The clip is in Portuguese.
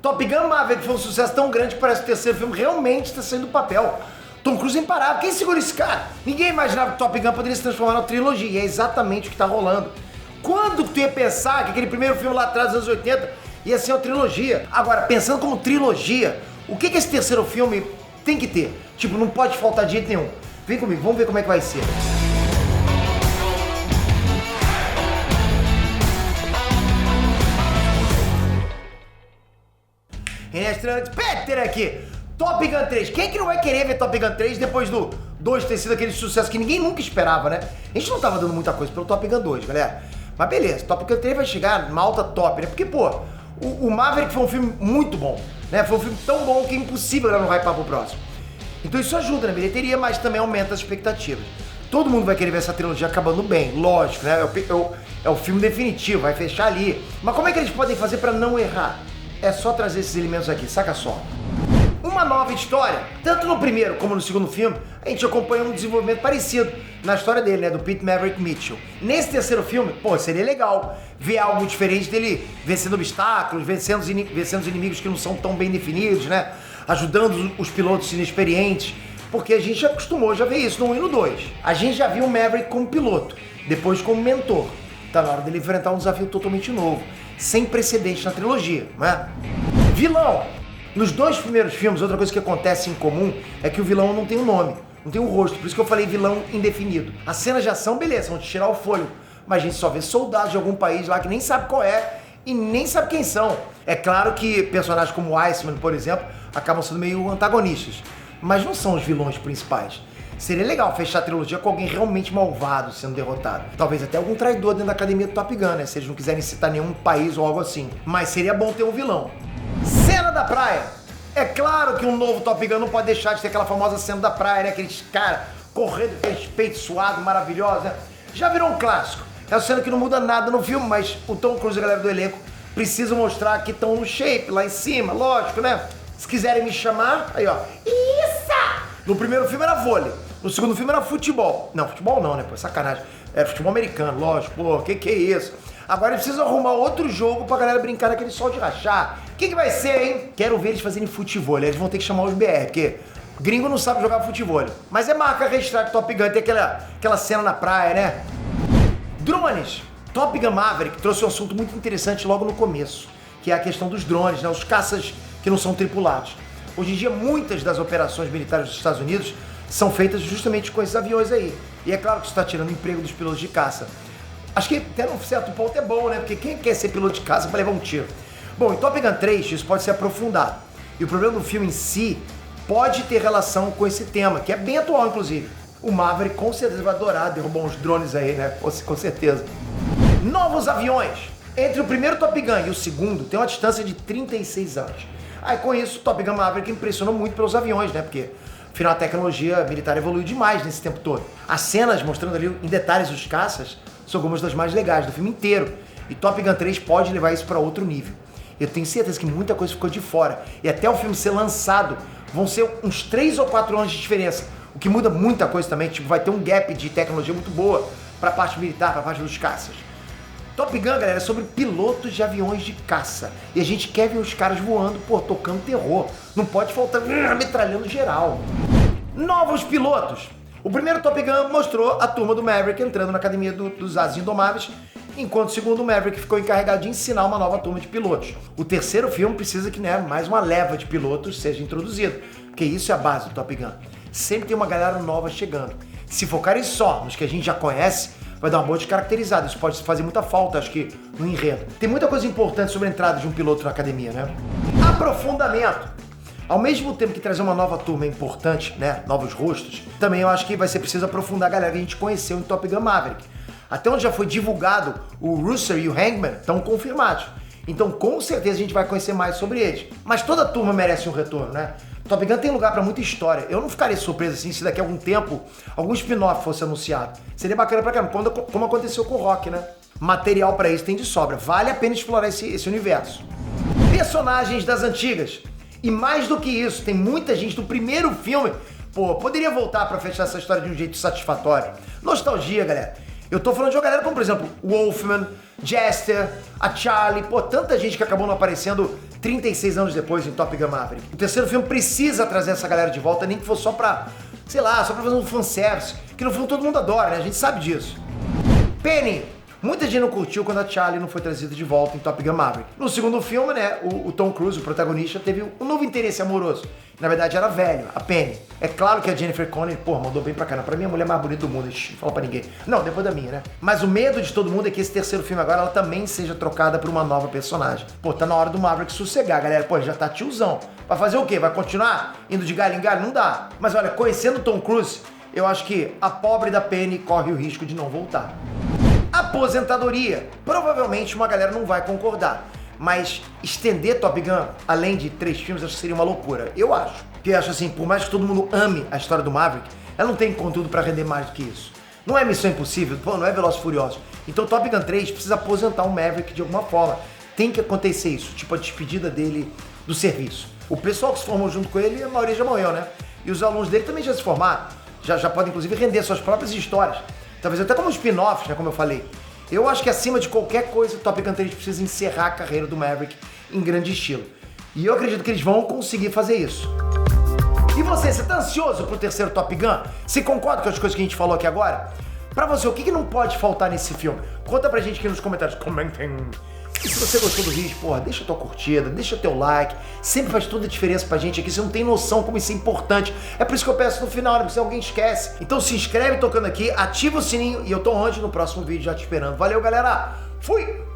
Top Gun Maverick foi um sucesso tão grande que parece que o terceiro filme realmente está saindo do papel. Tom Cruise é imparável. Quem segura esse cara? Ninguém imaginava que Top Gun poderia se transformar numa trilogia. E é exatamente o que está rolando. Quando tu ia pensar que aquele primeiro filme lá atrás, dos anos 80, ia ser uma trilogia? Agora, pensando como trilogia, o que esse terceiro filme tem que ter? Tipo, não pode faltar de jeito nenhum. Vem comigo, vamos ver como é que vai ser. Restaurante Peter aqui. Top Gun 3. Quem é que não vai querer ver Top Gun 3 depois do 2 ter sido aquele sucesso que ninguém nunca esperava, né? A gente não tava dando muita coisa pelo Top Gun 2, galera. Mas beleza, Top Gun 3 vai chegar numa alta top, né? Porque, pô, o Maverick foi um filme muito bom, né? Foi um filme tão bom que é impossível ela não hypar pro próximo. Então isso ajuda na bilheteria, mas também aumenta as expectativas. Todo mundo vai querer ver essa trilogia acabando bem, lógico, né? É o filme definitivo, vai fechar ali. Mas como é que eles podem fazer pra não errar? É só trazer esses elementos aqui, saca só. Uma nova história. Tanto no primeiro como no segundo filme, a gente acompanha um desenvolvimento parecido na história dele, né? Do Pete Maverick Mitchell. Nesse terceiro filme, pô, seria legal ver algo diferente dele vencendo obstáculos, vencendo os inimigos que não são tão bem definidos, né? Ajudando os pilotos inexperientes. Porque a gente já acostumou já ver isso no 1 e no 2. A gente já viu o Maverick como piloto, depois como mentor. Tá na hora dele enfrentar um desafio totalmente novo, sem precedente na trilogia, não é? Vilão! Nos dois primeiros filmes, outra coisa que acontece em comum é que o vilão não tem um nome, não tem um rosto, por isso que eu falei vilão indefinido. As cenas de ação, beleza, vão te tirar o fôlego, mas a gente só vê soldados de algum país lá que nem sabe qual é e nem sabe quem são. É claro que personagens como o Iceman, por exemplo, acabam sendo meio antagonistas, mas não são os vilões principais. Seria legal fechar a trilogia com alguém realmente malvado sendo derrotado. Talvez até algum traidor dentro da academia do Top Gun, né? Se eles não quiserem citar nenhum país ou algo assim. Mas seria bom ter um vilão. Cena da praia. É claro que um novo Top Gun não pode deixar de ter aquela famosa cena da praia, né? Aqueles caras correndo com aqueles peitos suados, maravilhosos, né? Já virou um clássico. É uma cena que não muda nada no filme, mas o Tom Cruise e a galera do elenco precisam mostrar que estão no shape, lá em cima, lógico, né? Se quiserem me chamar, aí ó. Isso! No primeiro filme era vôlei. No segundo filme era futebol. Não, futebol não, né? Pô, sacanagem. Era futebol americano, lógico. Pô, que é isso? Agora eles precisam arrumar outro jogo pra galera brincar naquele sol de rachar. O que vai ser, hein? Quero ver eles fazerem futebol. Eles vão ter que chamar os BR, porque gringo não sabe jogar futebol. Mas é marca registrada que Top Gun tem aquela cena na praia, né? Drones. Top Gun Maverick trouxe um assunto muito interessante logo no começo, que é a questão dos drones, né? Os caças que não são tripulados. Hoje em dia, muitas das operações militares dos Estados Unidos são feitas justamente com esses aviões aí. E é claro que isso está tirando o emprego dos pilotos de caça. Acho que até num certo ponto é bom, né? Porque quem quer ser piloto de caça vai levar um tiro? Bom, em Top Gun 3 isso pode ser aprofundado. E o problema do filme em si pode ter relação com esse tema, que é bem atual, inclusive. O Maverick com certeza vai adorar derrubar uns drones aí, né? Com certeza. Novos aviões. Entre o primeiro Top Gun e o segundo tem uma distância de 36 anos. Aí com isso, o Top Gun Maverick impressionou muito pelos aviões, né? Porque afinal a tecnologia militar evoluiu demais nesse tempo todo. As cenas mostrando ali em detalhes os caças são algumas das mais legais do filme inteiro. E Top Gun 3 pode levar isso para outro nível. Eu tenho certeza que muita coisa ficou de fora. E até o filme ser lançado, vão ser uns 3 ou 4 anos de diferença. O que muda muita coisa também, tipo, vai ter um gap de tecnologia muito boa para a parte militar, para a parte dos caças. Top Gun, galera, é sobre pilotos de aviões de caça. E a gente quer ver os caras voando, pô, tocando terror. Não pode faltar metralhando geral. Novos pilotos. O primeiro Top Gun mostrou a turma do Maverick entrando na academia dos Ases Indomáveis, enquanto o segundo Maverick ficou encarregado de ensinar uma nova turma de pilotos. O terceiro filme precisa que, né, mais uma leva de pilotos seja introduzida, porque isso é a base do Top Gun. Sempre tem uma galera nova chegando. Se focarem só nos que a gente já conhece, vai dar uma boa descaracterizada. Isso pode fazer muita falta, acho que, no enredo. Tem muita coisa importante sobre a entrada de um piloto na academia, né? Aprofundamento. Ao mesmo tempo que trazer uma nova turma é importante, né? Novos rostos, também eu acho que vai ser preciso aprofundar a galera que a gente conheceu em Top Gun Maverick. Até onde já foi divulgado, o Russell e o Hangman estão confirmados. Então, com certeza, a gente vai conhecer mais sobre eles. Mas toda turma merece um retorno, né? Top Gun tem lugar pra muita história. Eu não ficaria surpreso assim se daqui a algum tempo algum spin-off fosse anunciado. Seria bacana pra caramba, como aconteceu com o Rock, né? Material pra isso tem de sobra. Vale a pena explorar esse universo. Personagens das antigas. E mais do que isso, tem muita gente do primeiro filme, pô, poderia voltar pra fechar essa história de um jeito satisfatório. Nostalgia, galera. Eu tô falando de uma galera como, por exemplo, Wolfman, Jester, a Charlie, pô, tanta gente que acabou não aparecendo 36 anos depois em Top Gun Maverick. O terceiro filme precisa trazer essa galera de volta, nem que fosse só pra, sei lá, só pra fazer um fanservice, que no filme todo mundo adora, né? A gente sabe disso. Penny. Muita gente não curtiu quando a Charlie não foi trazida de volta em Top Gun Maverick. No segundo filme, né, o Tom Cruise, o protagonista, teve um novo interesse amoroso. Na verdade, era velho, a Penny. É claro que a Jennifer Connelly, pô, mandou bem pra caramba. Pra mim, a mulher mais bonita do mundo, não fala pra ninguém. Não, depois da minha, né? Mas o medo de todo mundo é que esse terceiro filme agora, ela também seja trocada por uma nova personagem. Pô, tá na hora do Maverick sossegar, galera. Pô, já tá tiozão. Vai fazer o quê? Vai continuar indo de galho em galho? Não dá. Mas olha, conhecendo o Tom Cruise, eu acho que a pobre da Penny corre o risco de não voltar. Aposentadoria. Provavelmente uma galera não vai concordar, mas estender Top Gun, além de 3 filmes, acho que seria uma loucura. Eu acho. Porque eu acho assim, por mais que todo mundo ame a história do Maverick, ela não tem conteúdo pra render mais do que isso. Não é Missão Impossível, pô, não é Velozes e Furiosos. Então Top Gun 3 precisa aposentar o Maverick de alguma forma. Tem que acontecer isso, tipo a despedida dele do serviço. O pessoal que se formou junto com ele, a maioria já morreu, né? E os alunos dele também já se formaram. Já podem, inclusive, render suas próprias histórias. Talvez até como spin-offs, né, como eu falei. Eu acho que acima de qualquer coisa, Top Gun 3 precisa encerrar a carreira do Maverick em grande estilo. E eu acredito que eles vão conseguir fazer isso. E você tá ansioso pro terceiro Top Gun? Você concorda com as coisas que a gente falou aqui agora? Pra você, o que não pode faltar nesse filme? Conta pra gente aqui nos comentários. Comentem. E se você gostou do vídeo, porra, deixa a tua curtida, deixa teu like. Sempre faz toda a diferença pra gente aqui. Você não tem noção como isso é importante. É por isso que eu peço no final, né? Porque se alguém esquece. Então se inscreve tocando aqui, ativa o sininho e eu tô onde no próximo vídeo já te esperando. Valeu, galera. Fui!